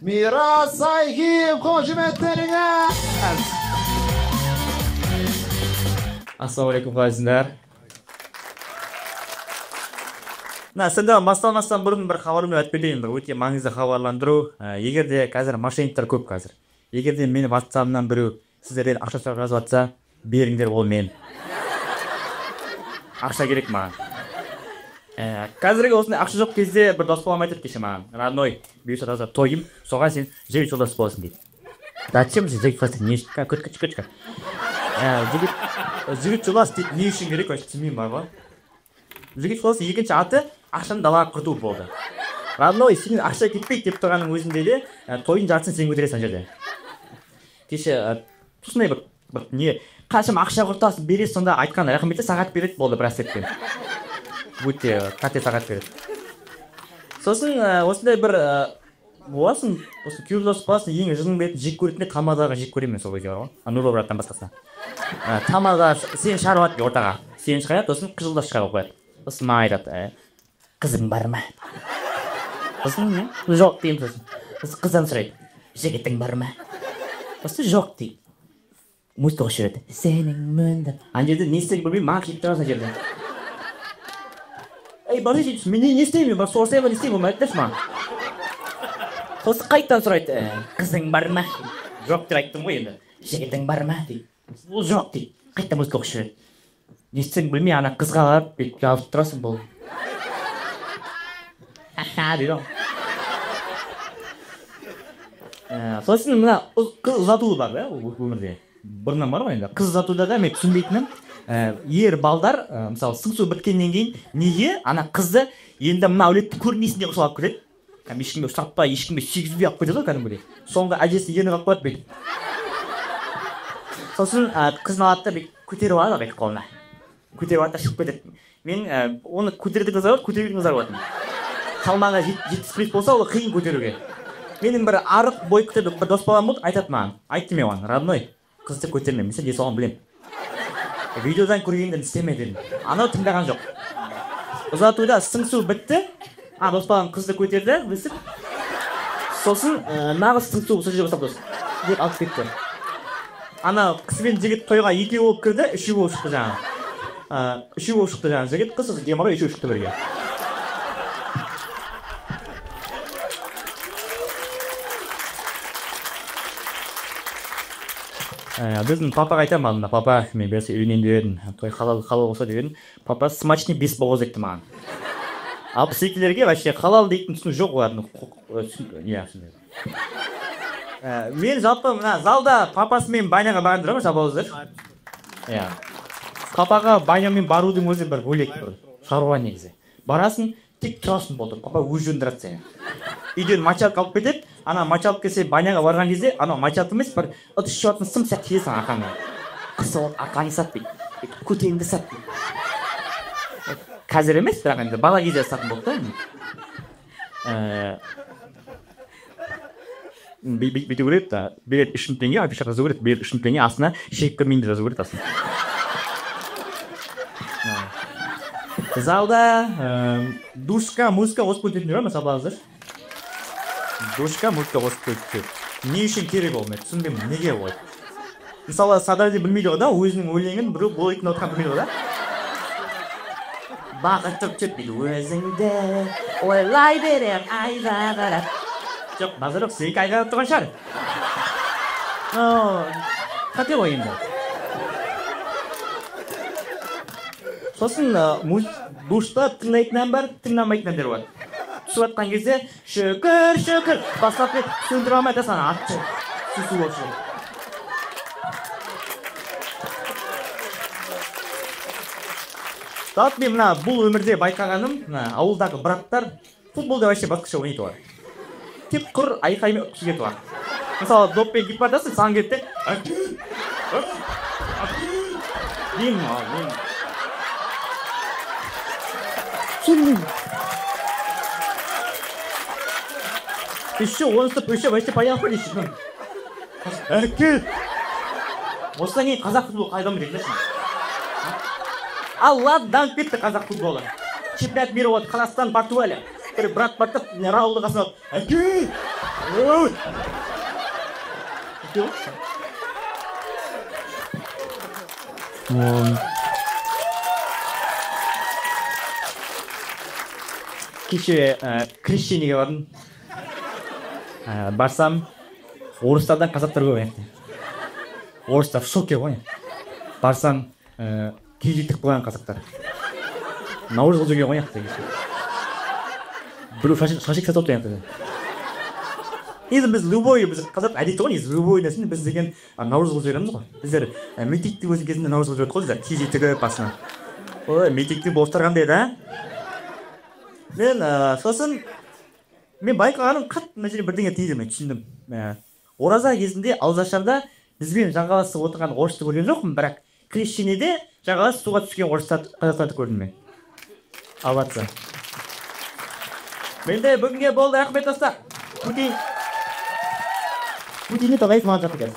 Miras sahip hojmetlerine. Assalomu alaykum faizlar. Sizdan maslahatdan burun bir xabarimni aytib berayin. O'ta ma'nozli xabarlantiruv. Agarda hozir moshinniklar ko'p hozir. Agarda meni WhatsApp'dan biri sizlarga ақша so'rab yozatsa, beringlar ол men. Ақша керек маған. Қазіргі осындай ақша жоқ кезде бір дос балам айтып кеше маған, родной, бұйырса таза тойым, соған сен жігіт жолдас боласың дейді. Зачем же жігіт жолдас? Не көтка. Жігіт жолдас дейді, не үшін керек вообще түсінбеймін бар ғой. Жігіт жолдас екінші аты ақшаны далаға құрту болды. Родной, сенің ақша кетпейді деп тұрғанның өзінде де тойын жартысын сен көтересің жерде. Кеше осындай бір не қаншама ақша құртасың бересің, сонда айтқан рахметі сағат береді болды бір әсетпен. Өте қате сағат береді. Сосын осындай бір боласың, осы күйеу дос боласың, ең жының бетін жек көретінде тамадағы жек көремін сол кезде бар ғой. Нұрлы браттан басқасына. Тамада сен шығарып ортаға. Сен шығарады, сосын қызылдас шығарып қояды. Сосын маған айтады, қызың бар ма? Сосын не? Жоқ деймін сосын. Сосын қыздан сұрайды, жігітің бар ма? Сосын жоқ дейді. Музыка қосып жүреді. Сенің мөнді. Ана жерде не істегенін білмеймін, маған келіп тұрасың жерде. Подождите, мен не істеймін, бар сұрасай ба не істеймін, айтыңдаршы маған. Сосын қайттан сұрайды, қызың бар ма? Жоқ деп айттым ғой енді. Жігітің бар ма дейді. Ол жоқ дейді. Қайттан музыка қосып жүреді. Не істесең білмей, ана қызға қарап бүйтіп жабысып тұрасың бұл. Дейді ғой. Сосын мына қыз ұзатуы бар да өмірде. Бұрыннан бар ғой енді. Қыз ұзатуда да мен түсінбейтінім, ер балдар, мысалы, сыңсу біткеннен кейін неге ана қызды енді мына әулетті көрмейсін деп ұстап кетеді. Ешкімге ұстатпай, ешкімге сүйгізбей алып кетеді ғой кәдімгідей. Соңғы әжесі ерні қалып қояды бүйтіп. Сосын қыздың алады да бүйтіп көтеріп алады бүйтіп қолына. Көтеріп алады да шығып кетеді. Мен оны көтеретін қыздар болады, көтермейтін қыздар болады. Салмағы жетіспес болса, ол қиын көтеруге. Менің бір арық бой күтеді бір дос балам болды, айтады маған. Айтты мен оған, родной, қызды көтерме, мен сен соған білемін. Видеодан көргенде істеме дедім. Анау тыңдаған жоқ. Ұзатуда сыңсу бітті. Дос балам қызды көтерді, өсіп. Сосын нағыз сыңсу сол жерге бастап дос. Деп алып кетті. Ана қыз бен жігіт тойға екеу болып кірді, үшеу болып шықты жаңағы. Үшеу болып шықты жаңағы жігіт, қыз демалу үшеу шықты бірге. Біздің папаға айтамын алдында, папа, мен берсе үйленейін деп едім, той халал болса деп едім, папа смачный бес боғыз депті маған. Ал секілерге вообще халал дейтін түсіну жоқ олардың. Мен жалпы мына залда папасымен баняға барған тұрамын, жабауыздар. Папаға банямен барудың өзі бір бөлек бір шаруа негізі. Барасың, тек тұрасың болды, папа өз жөндіреді сені. Үйден мочалка алып кетеді, ана мочалка келсе баняға барған кезде, ана мочалка емес, бір ыдыс жуатын сым сәт келесің арқаңа. Қысы ол арқаңы сат дейді, көтеңді сат дейді. Қазір емес, бірақ енді бала кезде сатын болды да. Бүйту көреді, береді 3 теңге, афиша жазу көреді, береді 3 теңге, астына шейіп көрмейді жазу көреді астына. Залда душка, музыка қосып көтетін жүрмін, сабағыздар. Душка, музыка қосып көтетін. Не үшін керек ол, мен түсінбеймін, неге ол? Мысалы, садарде білмейді ғой да, өзінің өлеңін біреу болайтын отқан білмейді ғой да. Бақытып жүр дейді өзіңді, ойлай берем айға қарап. Жоқ, базар жоқ, сенікі айға қарап тұрған шығар. Қате ғой енді. Сосын душта тыңдайтыннан бар, тыңдамайтынан дер бар. Түсіп атқан кезде шүкір, бастап бет сөндіріп алмай атасың, атшы, сүсу болып жүреді. Тап мен мына бұл өмірде байқағаным, ауылдағы браттар футболда вообще басқаша ойнайды олар. Тек құр айқаймен ұтқысы кетіп бар. Мысалы, доппен кетіп бардасың, саған кетті. Деймін. Түсінмеймін. Еще оныстып, еще вообще поехали дейші. Әкел! Осыдан кейін қазақ футбол қайдан біледі дейші. Алла дамып кетті қазақ футболы. Чемпионат мира болады, Қазақстан, Португалия. Бір брат баттып, Раулды қасына алып. Әкел! Кеше крещениеге бардым. Барсам, орыстардан қазақтар көп еді. Орыстар в шоке ғой. Барсам, киіз тігіп қойған қазақтар. Наурыз қылжуге қояқ деген. Біреу шашик сатып отыр. Енді біз любой, біз қазақ әдеті ғой, любой нәрсені біз деген наурыз қылжу береміз ғой. Біздер мектепте өзі кезінде наурыз қылжу қой, киіз тігіп басына. Ой, мектепте болыстар қандай да? Мен сосын мен байқағаным қатты мәселе бірдеңе дейді, мен түсіндім. Ораза кезінде ауызашарда бізбен жағаласып отырған орысты көрген жоқпын, бірақ крещениеде жағаласып суға түскен қазақстарды көрдім мен. Албатса. Менде бүгінге болды, рахмет достар. Путин не тоғайыз маған жатыр.